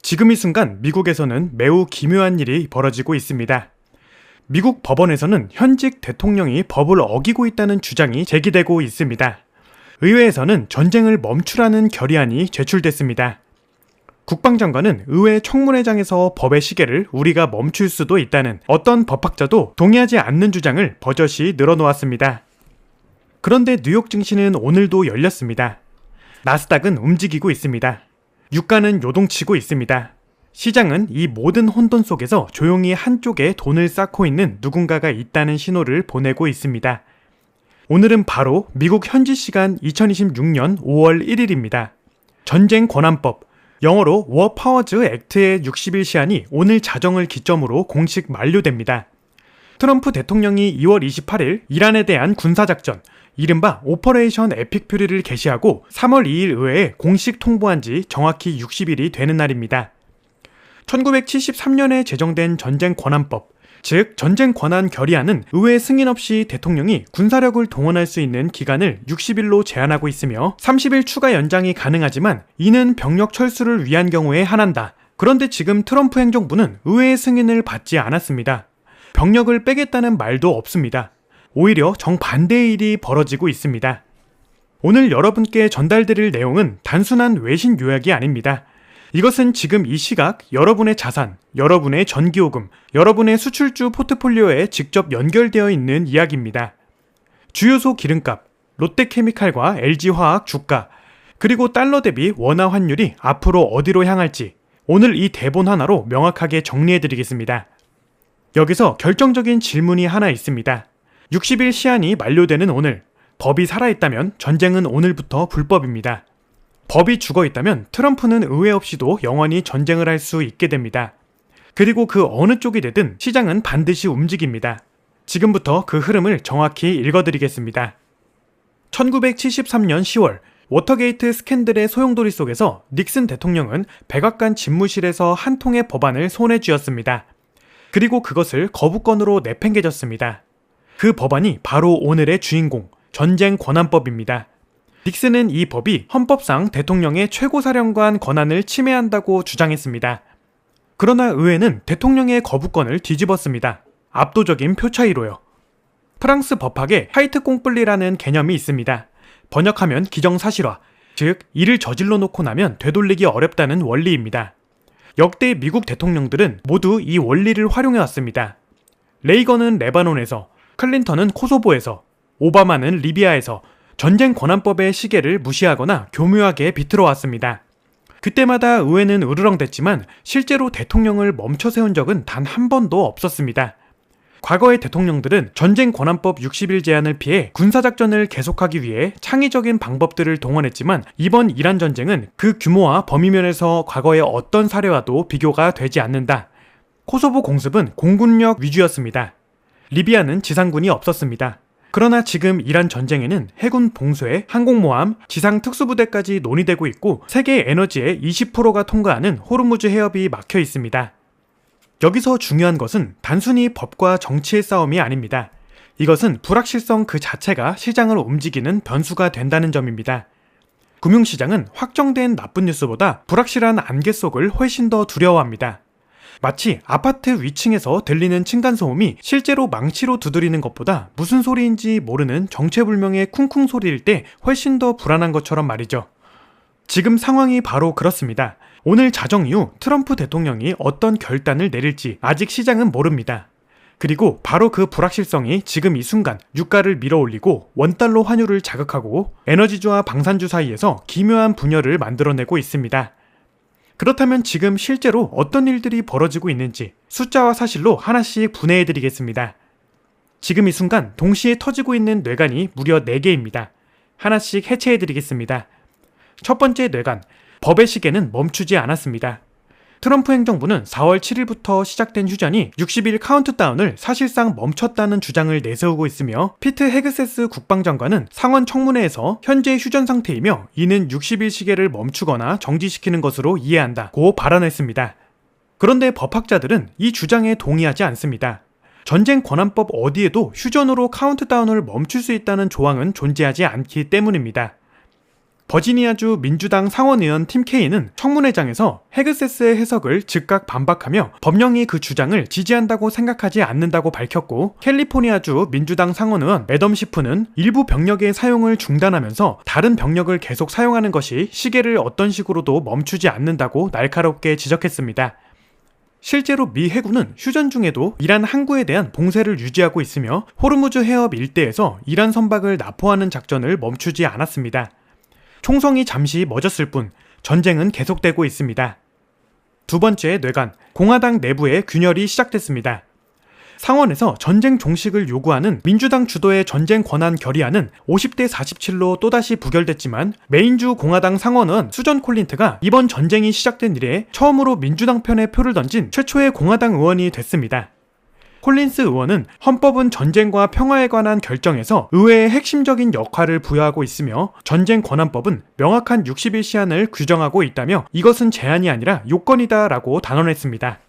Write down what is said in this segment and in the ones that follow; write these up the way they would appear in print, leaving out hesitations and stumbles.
지금 이 순간 미국에서는 매우 기묘한 일이 벌어지고 있습니다. 미국 법원에서는 현직 대통령이 법을 어기고 있다는 주장이 제기되고 있습니다. 의회에서는 전쟁을 멈추라는 결의안이 제출됐습니다. 국방장관은 의회 청문회장에서 법의 시계를 우리가 멈출 수도 있다는 어떤 법학자도 동의하지 않는 주장을 버젓이 늘어놓았습니다. 그런데 뉴욕 증시는 오늘도 열렸습니다. 나스닥은 움직이고 있습니다. 유가는 요동치고 있습니다. 시장은 이 모든 혼돈 속에서 조용히 한쪽에 돈을 쌓고 있는 누군가가 있다는 신호를 보내고 있습니다. 오늘은 바로 미국 현지 시간 2026년 5월 1일입니다. 전쟁 권한법, 영어로 War Powers Act의 60일 시한이 오늘 자정을 기점으로 공식 만료됩니다. 트럼프 대통령이 2월 28일 이란에 대한 군사작전, 이른바 오퍼레이션 에픽 퓨리를 개시하고 3월 2일 의회에 공식 통보한 지 정확히 60일이 되는 날입니다. 1973년에 제정된 전쟁 권한법, 즉 전쟁 권한 결의안은 의회 승인 없이 대통령이 군사력을 동원할 수 있는 기간을 60일로 제한하고 있으며 30일 추가 연장이 가능하지만 이는 병력 철수를 위한 경우에 한한다. 그런데 지금 트럼프 행정부는 의회의 승인을 받지 않았습니다. 병력을 빼겠다는 말도 없습니다. 오히려 정반대의 일이 벌어지고 있습니다. 오늘 여러분께 전달드릴 내용은 단순한 외신 요약이 아닙니다. 이것은 지금 이 시각 여러분의 자산, 여러분의 전기요금, 여러분의 수출주 포트폴리오에 직접 연결되어 있는 이야기입니다. 주요소 기름값, 롯데케미칼과 LG화학 주가, 그리고 달러 대비 원화 환율이 앞으로 어디로 향할지 오늘 이 대본 하나로 명확하게 정리해드리겠습니다. 여기서 결정적인 질문이 하나 있습니다. 60일 시한이 만료되는 오늘, 법이 살아있다면 전쟁은 오늘부터 불법입니다. 법이 죽어있다면 트럼프는 의회 없이도 영원히 전쟁을 할 수 있게 됩니다. 그리고 그 어느 쪽이 되든 시장은 반드시 움직입니다. 지금부터 그 흐름을 정확히 읽어드리겠습니다. 1973년 10월 워터게이트 스캔들의 소용돌이 속에서 닉슨 대통령은 백악관 집무실에서 한 통의 법안을 손에 쥐었습니다. 그리고 그것을 거부권으로 내팽개쳤습니다. 그 법안이 바로 오늘의 주인공, 전쟁 권한법입니다. 닉슨은 이 법이 헌법상 대통령의 최고사령관 권한을 침해한다고 주장했습니다. 그러나 의회는 대통령의 거부권을 뒤집었습니다. 압도적인 표차이로요. 프랑스 법학에 하이트 콩플리라는 개념이 있습니다. 번역하면 기정사실화, 즉 일을 저질러 놓고 나면 되돌리기 어렵다는 원리입니다. 역대 미국 대통령들은 모두 이 원리를 활용해왔습니다. 레이건은 레바논에서, 클린턴은 코소보에서, 오바마는 리비아에서 전쟁 권한법의 시계를 무시하거나 교묘하게 비틀어왔습니다. 그때마다 의회는 으르렁댔지만 실제로 대통령을 멈춰 세운 적은 단 한 번도 없었습니다. 과거의 대통령들은 전쟁 권한법 60일 제한을 피해 군사작전을 계속하기 위해 창의적인 방법들을 동원했지만 이번 이란 전쟁은 그 규모와 범위 면에서 과거의 어떤 사례와도 비교가 되지 않는다. 코소보 공습은 공군력 위주였습니다. 리비아는 지상군이 없었습니다. 그러나 지금 이란 전쟁에는 해군 봉쇄, 항공모함, 지상 특수부대까지 논의되고 있고 세계 에너지의 20%가 통과하는 호르무즈 해협이 막혀 있습니다. 여기서 중요한 것은 단순히 법과 정치의 싸움이 아닙니다. 이것은 불확실성 그 자체가 시장을 움직이는 변수가 된다는 점입니다. 금융시장은 확정된 나쁜 뉴스보다 불확실한 안개 속을 훨씬 더 두려워합니다. 마치 아파트 위층에서 들리는 층간소음이 실제로 망치로 두드리는 것보다 무슨 소리인지 모르는 정체불명의 쿵쿵 소리일 때 훨씬 더 불안한 것처럼 말이죠. 지금 상황이 바로 그렇습니다. 오늘 자정 이후 트럼프 대통령이 어떤 결단을 내릴지 아직 시장은 모릅니다. 그리고 바로 그 불확실성이 지금 이 순간 유가를 밀어올리고 원달러 환율을 자극하고 에너지주와 방산주 사이에서 기묘한 분열을 만들어내고 있습니다. 그렇다면 지금 실제로 어떤 일들이 벌어지고 있는지 숫자와 사실로 하나씩 분해해드리겠습니다. 지금 이 순간 동시에 터지고 있는 뇌관이 무려 4개입니다. 하나씩 해체해드리겠습니다. 첫 번째 뇌관, 법의 시계는 멈추지 않았습니다. 트럼프 행정부는 4월 7일부터 시작된 휴전이 60일 카운트다운을 사실상 멈췄다는 주장을 내세우고 있으며 피트 헤그세스 국방장관은 상원 청문회에서 현재 휴전 상태이며 이는 60일 시계를 멈추거나 정지시키는 것으로 이해한다고 발언했습니다. 그런데 법학자들은 이 주장에 동의하지 않습니다. 전쟁 권한법 어디에도 휴전으로 카운트다운을 멈출 수 있다는 조항은 존재하지 않기 때문입니다. 버지니아주 민주당 상원의원 팀 케이는 청문회장에서 헤그세스의 해석을 즉각 반박하며 법령이 그 주장을 지지한다고 생각하지 않는다고 밝혔고, 캘리포니아주 민주당 상원의원 매덤 시프는 일부 병력의 사용을 중단하면서 다른 병력을 계속 사용하는 것이 시계를 어떤 식으로도 멈추지 않는다고 날카롭게 지적했습니다. 실제로 미 해군은 휴전 중에도 이란 항구에 대한 봉쇄를 유지하고 있으며 호르무즈 해협 일대에서 이란 선박을 납포하는 작전을 멈추지 않았습니다. 총성이 잠시 멎었을 뿐 전쟁은 계속되고 있습니다. 두 번째 뇌관, 공화당 내부의 균열이 시작됐습니다. 상원에서 전쟁 종식을 요구하는 민주당 주도의 전쟁 권한 결의안은 50대 47로 또다시 부결됐지만, 메인주 공화당 상원의원 수전 콜린트가 이번 전쟁이 시작된 이래 처음으로 민주당 편에 표를 던진 최초의 공화당 의원이 됐습니다. 콜린스 의원은 헌법은 전쟁과 평화에 관한 결정에서 의회의 핵심적인 역할을 부여하고 있으며 전쟁 권한법은 명확한 60일 시한을 규정하고 있다며 이것은 제한이 아니라 요건이다 라고 단언했습니다.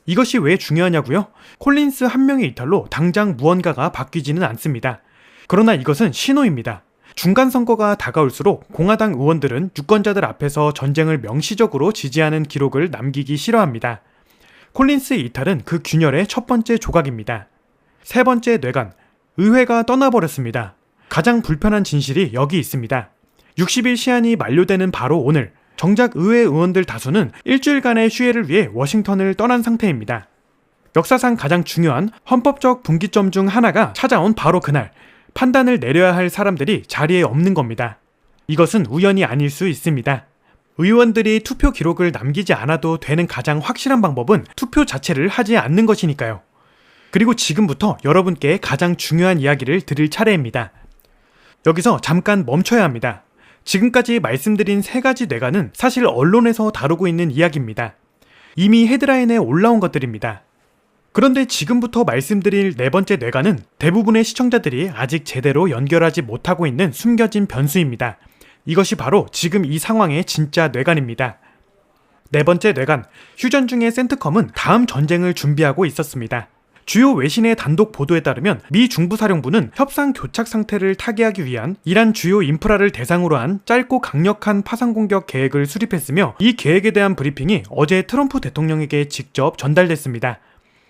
이것이 왜 중요하냐고요? 콜린스 한 명의 이탈로 당장 무언가가 바뀌지는 않습니다. 그러나 이것은 신호입니다. 중간 선거가 다가올수록 공화당 의원들은 유권자들 앞에서 전쟁을 명시적으로 지지하는 기록을 남기기 싫어합니다. 콜린스의 이탈은 그 균열의 첫 번째 조각입니다. 세 번째 뇌관, 의회가 떠나버렸습니다. 가장 불편한 진실이 여기 있습니다. 60일 시한이 만료되는 바로 오늘, 정작 의회 의원들 다수는 일주일간의 휴회를 위해 워싱턴을 떠난 상태입니다. 역사상 가장 중요한 헌법적 분기점 중 하나가 찾아온 바로 그날, 판단을 내려야 할 사람들이 자리에 없는 겁니다. 이것은 우연이 아닐 수 있습니다. 의원들이 투표 기록을 남기지 않아도 되는 가장 확실한 방법은 투표 자체를 하지 않는 것이니까요. 그리고 지금부터 여러분께 가장 중요한 이야기를 드릴 차례입니다. 여기서 잠깐 멈춰야 합니다. 지금까지 말씀드린 세 가지 뇌관은 사실 언론에서 다루고 있는 이야기입니다. 이미 헤드라인에 올라온 것들입니다. 그런데 지금부터 말씀드릴 네 번째 뇌관은 대부분의 시청자들이 아직 제대로 연결하지 못하고 있는 숨겨진 변수입니다. 이것이 바로 지금 이 상황의 진짜 뇌관입니다. 네 번째 뇌관, 휴전 중에 센트컴은 다음 전쟁을 준비하고 있었습니다. 주요 외신의 단독 보도에 따르면 미 중부사령부는 협상 교착 상태를 타개하기 위한 이란 주요 인프라를 대상으로 한 짧고 강력한 파상 공격 계획을 수립했으며, 이 계획에 대한 브리핑이 어제 트럼프 대통령에게 직접 전달됐습니다.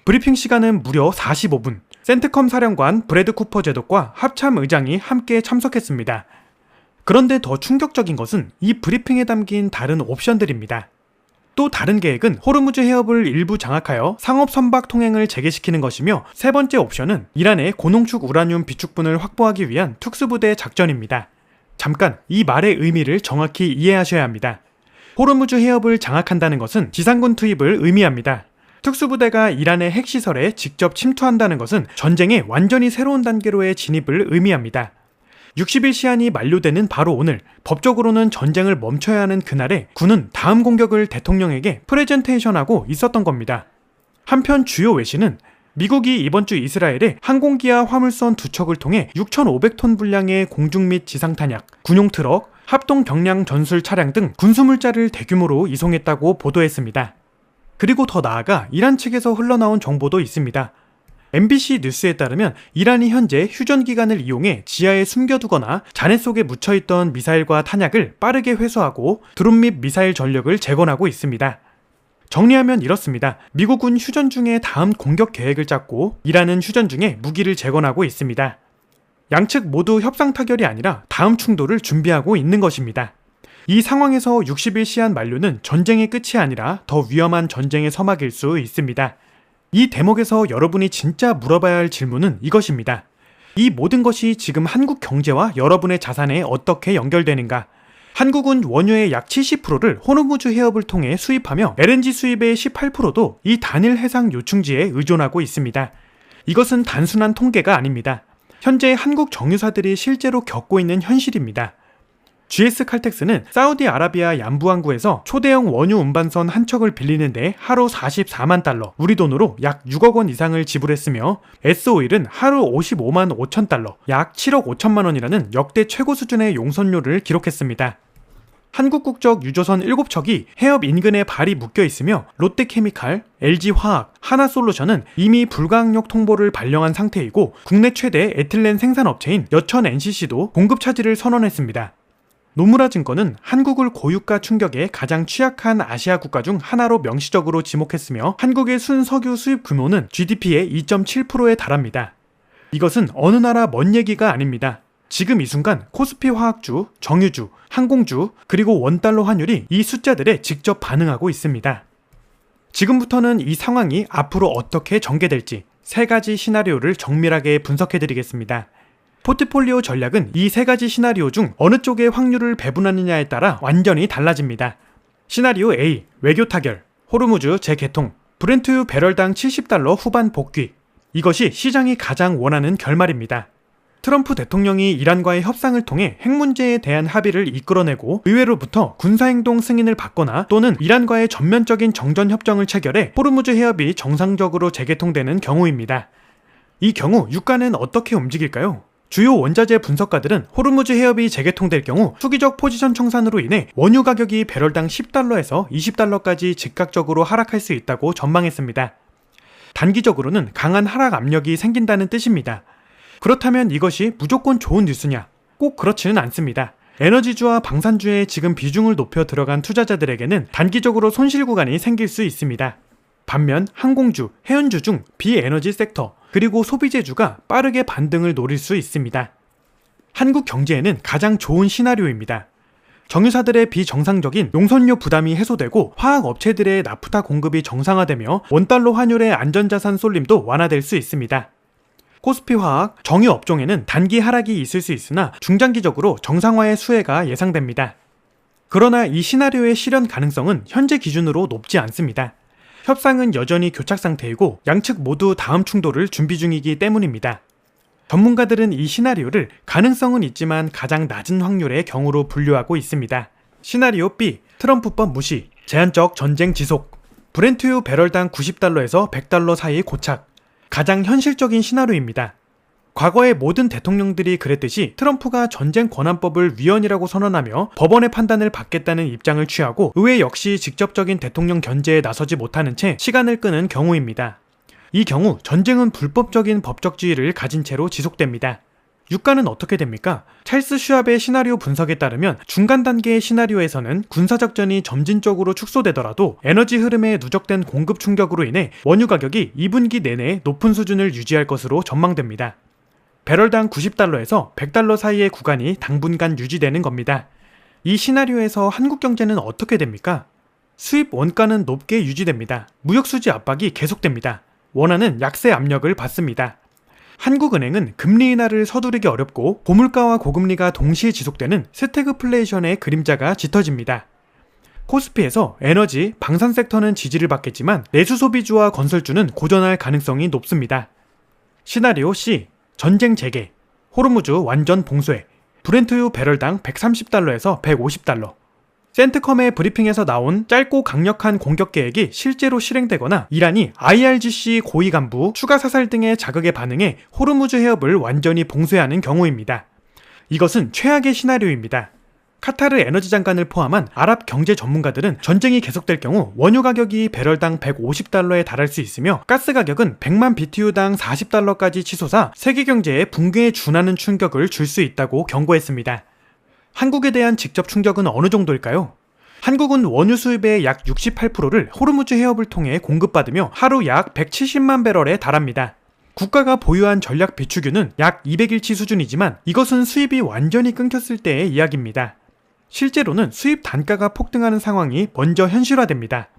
브리핑 시간은 무려 45분. 센트컴 사령관 브래드 쿠퍼 제독과 합참 의장이 함께 참석했습니다. 그런데 더 충격적인 것은 이 브리핑에 담긴 다른 옵션들입니다. 또 다른 계획은 호르무즈 해협을 일부 장악하여 상업 선박 통행을 재개시키는 것이며, 세 번째 옵션은 이란의 고농축 우라늄 비축분을 확보하기 위한 특수부대 작전입니다. 잠깐 이 말의 의미를 정확히 이해하셔야 합니다. 호르무즈 해협을 장악한다는 것은 지상군 투입을 의미합니다. 특수부대가 이란의 핵시설에 직접 침투한다는 것은 전쟁의 완전히 새로운 단계로의 진입을 의미합니다. 60일 시한이 만료되는 바로 오늘, 법적으로는 전쟁을 멈춰야 하는 그날에 군은 다음 공격을 대통령에게 프레젠테이션하고 있었던 겁니다. 한편 주요 외신은 미국이 이번 주 이스라엘에 항공기와 화물선 두 척을 통해 6,500톤 분량의 공중 및 지상 탄약, 군용 트럭, 합동 경량 전술 차량 등 군수물자를 대규모로 이송했다고 보도했습니다. 그리고 더 나아가 이란 측에서 흘러나온 정보도 있습니다. MBC 뉴스에 따르면 이란이 현재 휴전 기간을 이용해 지하에 숨겨두거나 잔해 속에 묻혀있던 미사일과 탄약을 빠르게 회수하고 드론 및 미사일 전력을 재건하고 있습니다. 정리하면 이렇습니다. 미국은 휴전 중에 다음 공격 계획을 짰고, 이란은 휴전 중에 무기를 재건하고 있습니다. 양측 모두 협상 타결이 아니라 다음 충돌을 준비하고 있는 것입니다. 이 상황에서 60일 시한 만료는 전쟁의 끝이 아니라 더 위험한 전쟁의 서막일 수 있습니다. 이 대목에서 여러분이 진짜 물어봐야 할 질문은 이것입니다. 이 모든 것이 지금 한국 경제와 여러분의 자산에 어떻게 연결되는가? 한국은 원유의 약 70%를 호르무즈 해협을 통해 수입하며 LNG 수입의 18%도 이 단일 해상 요충지에 의존하고 있습니다. 이것은 단순한 통계가 아닙니다. 현재 한국 정유사들이 실제로 겪고 있는 현실입니다. GS 칼텍스는 사우디아라비아 얀부항구에서 초대형 원유 운반선 한 척을 빌리는데 하루 44만 달러, 우리 돈으로 약 6억 원 이상을 지불했으며, S오일은 하루 55만 5천 달러, 약 7억 5천만 원이라는 역대 최고 수준의 용선료를 기록했습니다. 한국 국적 유조선 7척이 해협 인근에 발이 묶여 있으며, 롯데케미칼, LG화학, 하나솔루션은 이미 불가항력 통보를 발령한 상태이고, 국내 최대 에틸렌 생산업체인 여천 NCC도 공급 차질을 선언했습니다. 노무라 증권은 한국을 고유가 충격에 가장 취약한 아시아 국가 중 하나로 명시적으로 지목했으며 한국의 순석유 수입 규모는 GDP의 2.7%에 달합니다. 이것은 어느 나라 먼 얘기가 아닙니다. 지금 이 순간 코스피 화학주, 정유주, 항공주, 그리고 원달러 환율이 이 숫자들에 직접 반응하고 있습니다. 지금부터는 이 상황이 앞으로 어떻게 전개될지 3가지 시나리오를 정밀하게 분석해드리겠습니다. 포트폴리오 전략은 이 3가지 시나리오 중 어느 쪽에 확률을 배분하느냐에 따라 완전히 달라집니다. 시나리오 A, 외교 타결, 호르무즈 재개통, 브렌트유 배럴당 70달러 후반 복귀. 이것이 시장이 가장 원하는 결말입니다. 트럼프 대통령이 이란과의 협상을 통해 핵 문제에 대한 합의를 이끌어내고 의회로부터 군사행동 승인을 받거나 또는 이란과의 전면적인 정전 협정을 체결해 호르무즈 해협이 정상적으로 재개통되는 경우입니다. 이 경우 유가는 어떻게 움직일까요? 주요 원자재 분석가들은 호르무즈 해협이 재개통될 경우 투기적 포지션 청산으로 인해 원유 가격이 배럴당 10달러에서 20달러까지 즉각적으로 하락할 수 있다고 전망했습니다. 단기적으로는 강한 하락 압력이 생긴다는 뜻입니다. 그렇다면 이것이 무조건 좋은 뉴스냐? 꼭 그렇지는 않습니다. 에너지주와 방산주에 지금 비중을 높여 들어간 투자자들에게는 단기적으로 손실 구간이 생길 수 있습니다. 반면 항공주, 해운주 중 비에너지 섹터, 그리고 소비재주가 빠르게 반등을 노릴 수 있습니다. 한국 경제에는 가장 좋은 시나리오입니다. 정유사들의 비정상적인 용선료 부담이 해소되고 화학업체들의 나프타 공급이 정상화되며 원달러 환율의 안전자산 쏠림도 완화될 수 있습니다. 코스피 화학, 정유 업종에는 단기 하락이 있을 수 있으나 중장기적으로 정상화의 수혜가 예상됩니다. 그러나 이 시나리오의 실현 가능성은 현재 기준으로 높지 않습니다. 협상은 여전히 교착 상태이고 양측 모두 다음 충돌을 준비 중이기 때문입니다. 전문가들은 이 시나리오를 가능성은 있지만 가장 낮은 확률의 경우로 분류하고 있습니다. 시나리오 B, 트럼프법 무시, 제한적 전쟁 지속, 브렌트유 배럴당 90달러에서 100달러 사이 고착. 가장 현실적인 시나리오입니다. 과거의 모든 대통령들이 그랬듯이 트럼프가 전쟁 권한법을 위헌이라고 선언하며 법원의 판단을 받겠다는 입장을 취하고 의회 역시 직접적인 대통령 견제에 나서지 못하는 채 시간을 끄는 경우입니다. 이 경우 전쟁은 불법적인 법적지위를 가진 채로 지속됩니다. 유가는 어떻게 됩니까? 찰스 슈압의 시나리오 분석에 따르면 중간 단계의 시나리오에서는 군사작전이 점진적으로 축소되더라도 에너지 흐름에 누적된 공급 충격으로 인해 원유 가격이 2분기 내내 높은 수준을 유지할 것으로 전망됩니다. 배럴당 90달러에서 100달러 사이의 구간이 당분간 유지되는 겁니다. 이 시나리오에서 한국 경제는 어떻게 됩니까? 수입 원가는 높게 유지됩니다. 무역수지 압박이 계속됩니다. 원화는 약세 압력을 받습니다. 한국은행은 금리 인하를 서두르기 어렵고 고물가와 고금리가 동시에 지속되는 스태그플레이션의 그림자가 짙어집니다. 코스피에서 에너지, 방산 섹터는 지지를 받겠지만 내수 소비주와 건설주는 고전할 가능성이 높습니다. 시나리오 C, 전쟁 재개, 호르무즈 완전 봉쇄, 브렌트유 배럴당 130달러에서 150달러. 센트컴의 브리핑에서 나온 짧고 강력한 공격 계획이 실제로 실행되거나 이란이 IRGC 고위 간부 추가 사살 등의 자극에 반응해 호르무즈 해협을 완전히 봉쇄하는 경우입니다. 이것은 최악의 시나리오입니다. 카타르 에너지 장관을 포함한 아랍 경제 전문가들은 전쟁이 계속될 경우 원유 가격이 배럴당 150달러에 달할 수 있으며 가스 가격은 100만 BTU당 40달러까지 치솟아 세계 경제에 붕괴에 준하는 충격을 줄 수 있다고 경고했습니다. 한국에 대한 직접 충격은 어느 정도일까요? 한국은 원유 수입의 약 68%를 호르무즈 해협을 통해 공급받으며 하루 약 170만 배럴에 달합니다. 국가가 보유한 전략 비축유는 약 200일치 수준이지만 이것은 수입이 완전히 끊겼을 때의 이야기입니다. 실제로는 수입 단가가 폭등하는 상황이 먼저 현실화됩니다.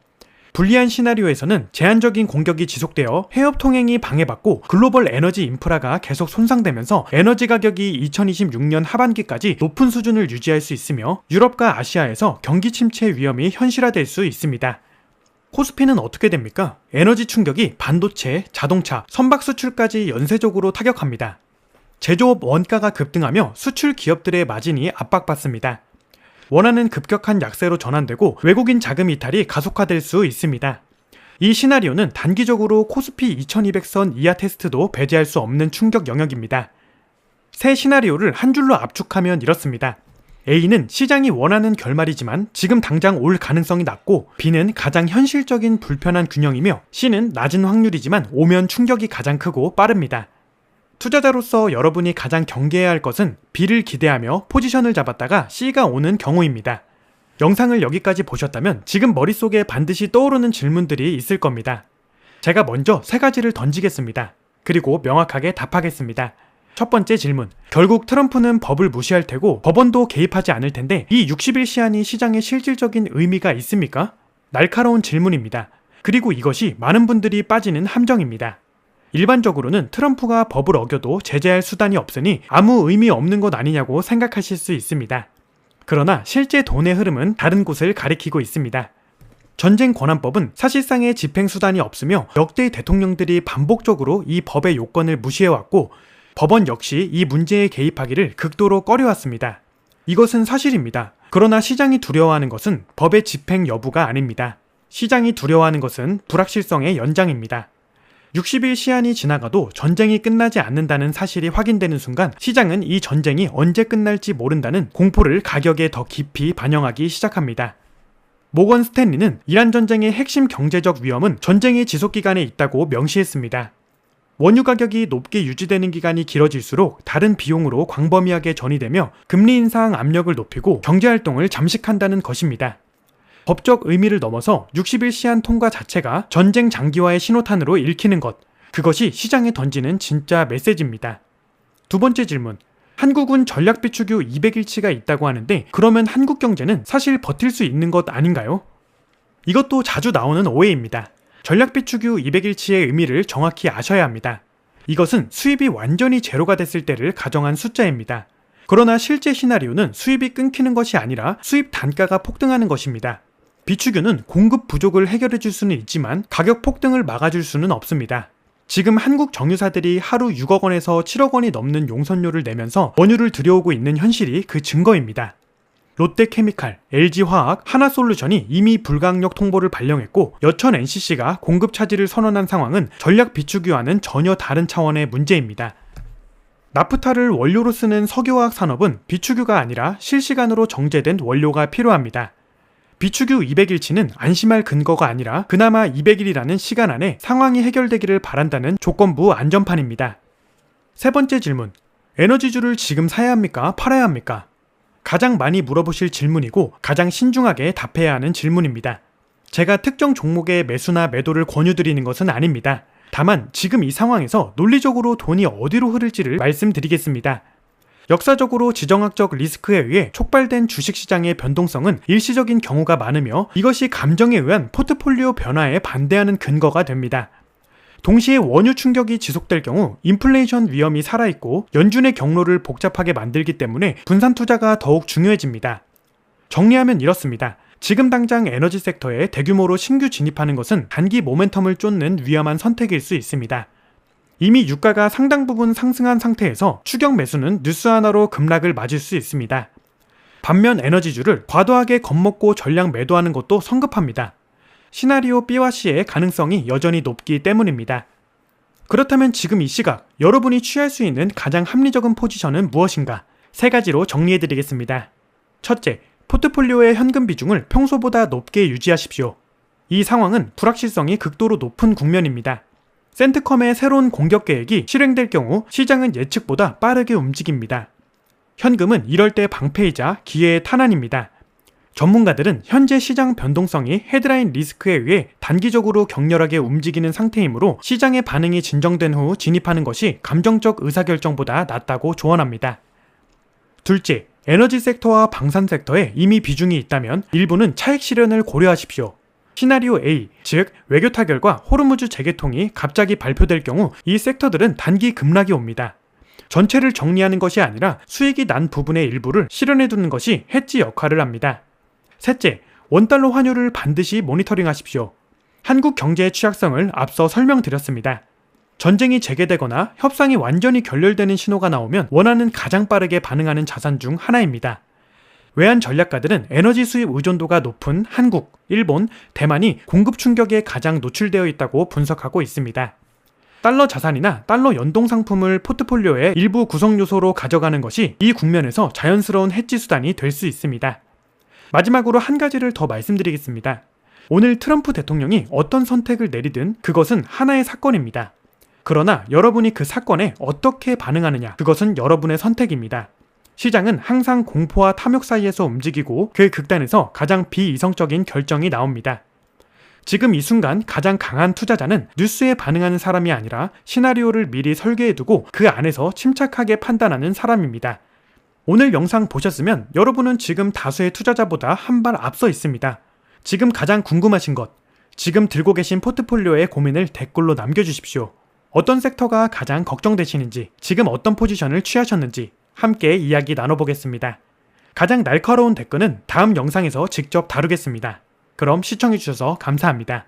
불리한 시나리오에서는 제한적인 공격이 지속되어 해협 통행이 방해받고 글로벌 에너지 인프라가 계속 손상되면서 에너지 가격이 2026년 하반기까지 높은 수준을 유지할 수 있으며 유럽과 아시아에서 경기 침체 위험이 현실화될 수 있습니다. 코스피는 어떻게 됩니까? 에너지 충격이 반도체, 자동차, 선박 수출까지 연쇄적으로 타격합니다. 제조업 원가가 급등하며 수출 기업들의 마진이 압박받습니다. 원화는 급격한 약세로 전환되고 외국인 자금 이탈이 가속화될 수 있습니다. 이 시나리오는 단기적으로 코스피 2200선 이하 테스트도 배제할 수 없는 충격 영역입니다. 세 시나리오를 한 줄로 압축하면 이렇습니다. A는 시장이 원하는 결말이지만 지금 당장 올 가능성이 낮고 B는 가장 현실적인 불편한 균형이며 C는 낮은 확률이지만 오면 충격이 가장 크고 빠릅니다. 투자자로서 여러분이 가장 경계해야 할 것은 B를 기대하며 포지션을 잡았다가 C가 오는 경우입니다. 영상을 여기까지 보셨다면 지금 머릿속에 반드시 떠오르는 질문들이 있을 겁니다. 제가 먼저 3가지를 던지겠습니다. 그리고 명확하게 답하겠습니다. 첫 번째 질문. 결국 트럼프는 법을 무시할 테고 법원도 개입하지 않을 텐데 이 60일 시한이 시장에 실질적인 의미가 있습니까? 날카로운 질문입니다. 그리고 이것이 많은 분들이 빠지는 함정입니다. 일반적으로는 트럼프가 법을 어겨도 제재할 수단이 없으니 아무 의미 없는 것 아니냐고 생각하실 수 있습니다. 그러나 실제 돈의 흐름은 다른 곳을 가리키고 있습니다. 전쟁 권한법은 사실상의 집행 수단이 없으며 역대 대통령들이 반복적으로 이 법의 요건을 무시해왔고 법원 역시 이 문제에 개입하기를 극도로 꺼려왔습니다. 이것은 사실입니다. 그러나 시장이 두려워하는 것은 법의 집행 여부가 아닙니다. 시장이 두려워하는 것은 불확실성의 연장입니다. 60일 시한이 지나가도 전쟁이 끝나지 않는다는 사실이 확인되는 순간 시장은 이 전쟁이 언제 끝날지 모른다는 공포를 가격에 더 깊이 반영하기 시작합니다. 모건 스탠리는 이란 전쟁의 핵심 경제적 위험은 전쟁의 지속기간에 있다고 명시했습니다. 원유 가격이 높게 유지되는 기간이 길어질수록 다른 비용으로 광범위하게 전이되며 금리 인상 압력을 높이고 경제활동을 잠식한다는 것입니다. 법적 의미를 넘어서 60일 시한 통과 자체가 전쟁 장기화의 신호탄으로 읽히는 것, 그것이 시장에 던지는 진짜 메시지입니다. 두 번째 질문. 한국은 전략비축유 200일치가 있다고 하는데 그러면 한국 경제는 사실 버틸 수 있는 것 아닌가요? 이것도 자주 나오는 오해입니다. 전략비축유 200일치의 의미를 정확히 아셔야 합니다. 이것은 수입이 완전히 제로가 됐을 때를 가정한 숫자입니다. 그러나 실제 시나리오는 수입이 끊기는 것이 아니라 수입 단가가 폭등하는 것입니다. 비축유는 공급 부족을 해결해 줄 수는 있지만 가격 폭등을 막아줄 수는 없습니다. 지금 한국 정유사들이 하루 6억 원에서 7억 원이 넘는 용선료를 내면서 원유를 들여오고 있는 현실이 그 증거입니다. 롯데케미칼, LG화학, 하나솔루션이 이미 불가항력 통보를 발령했고 여천 NCC가 공급 차질을 선언한 상황은 전략 비축유와는 전혀 다른 차원의 문제입니다. 나프타를 원료로 쓰는 석유화학 산업은 비축유가 아니라 실시간으로 정제된 원료가 필요합니다. 비축유 200일치는 안심할 근거가 아니라 그나마 200일이라는 시간 안에 상황이 해결되기를 바란다는 조건부 안전판입니다. 세 번째 질문. 에너지주를 지금 사야 합니까? 팔아야 합니까? 가장 많이 물어보실 질문이고 가장 신중하게 답해야 하는 질문입니다. 제가 특정 종목의 매수나 매도를 권유드리는 것은 아닙니다. 다만 지금 이 상황에서 논리적으로 돈이 어디로 흐를지를 말씀드리겠습니다. 역사적으로 지정학적 리스크에 의해 촉발된 주식시장의 변동성은 일시적인 경우가 많으며 이것이 감정에 의한 포트폴리오 변화에 반대하는 근거가 됩니다. 동시에 원유 충격이 지속될 경우 인플레이션 위험이 살아있고 연준의 경로를 복잡하게 만들기 때문에 분산 투자가 더욱 중요해집니다. 정리하면 이렇습니다. 지금 당장 에너지 섹터에 대규모로 신규 진입하는 것은 단기 모멘텀을 쫓는 위험한 선택일 수 있습니다. 이미 유가가 상당 부분 상승한 상태에서 추격 매수는 뉴스 하나로 급락을 맞을 수 있습니다. 반면 에너지주를 과도하게 겁먹고 전량 매도하는 것도 성급합니다. 시나리오 B와 C의 가능성이 여전히 높기 때문입니다. 그렇다면 지금 이 시각 여러분이 취할 수 있는 가장 합리적인 포지션은 무엇인가? 3가지로 정리해드리겠습니다. 첫째, 포트폴리오의 현금 비중을 평소보다 높게 유지하십시오. 이 상황은 불확실성이 극도로 높은 국면입니다. 센트컴의 새로운 공격 계획이 실행될 경우 시장은 예측보다 빠르게 움직입니다. 현금은 이럴 때 방패이자 기회의 탄환입니다. 전문가들은 현재 시장 변동성이 헤드라인 리스크에 의해 단기적으로 격렬하게 움직이는 상태이므로 시장의 반응이 진정된 후 진입하는 것이 감정적 의사결정보다 낫다고 조언합니다. 둘째, 에너지 섹터와 방산 섹터에 이미 비중이 있다면 일부는 차익 실현을 고려하십시오. 시나리오 A, 즉 외교 타결과 호르무즈 재개통이 갑자기 발표될 경우 이 섹터들은 단기 급락이 옵니다. 전체를 정리하는 것이 아니라 수익이 난 부분의 일부를 실현해두는 것이 해지 역할을 합니다. 셋째, 원달러 환율을 반드시 모니터링하십시오. 한국 경제의 취약성을 앞서 설명드렸습니다. 전쟁이 재개되거나 협상이 완전히 결렬되는 신호가 나오면 원화는 가장 빠르게 반응하는 자산 중 하나입니다. 외환 전략가들은 에너지 수입 의존도가 높은 한국, 일본, 대만이 공급 충격에 가장 노출되어 있다고 분석하고 있습니다. 달러 자산이나 달러 연동 상품을 포트폴리오의 일부 구성 요소로 가져가는 것이 이 국면에서 자연스러운 해지 수단이 될 수 있습니다. 마지막으로 한 가지를 더 말씀드리겠습니다. 오늘 트럼프 대통령이 어떤 선택을 내리든 그것은 하나의 사건입니다. 그러나 여러분이 그 사건에 어떻게 반응하느냐, 그것은 여러분의 선택입니다. 시장은 항상 공포와 탐욕 사이에서 움직이고 그 극단에서 가장 비이성적인 결정이 나옵니다. 지금 이 순간 가장 강한 투자자는 뉴스에 반응하는 사람이 아니라 시나리오를 미리 설계해두고 그 안에서 침착하게 판단하는 사람입니다. 오늘 영상 보셨으면 여러분은 지금 다수의 투자자보다 한 발 앞서 있습니다. 지금 가장 궁금하신 것, 지금 들고 계신 포트폴리오의 고민을 댓글로 남겨주십시오. 어떤 섹터가 가장 걱정되시는지, 지금 어떤 포지션을 취하셨는지 함께 이야기 나눠보겠습니다. 가장 날카로운 댓글은 다음 영상에서 직접 다루겠습니다. 그럼 시청해주셔서 감사합니다.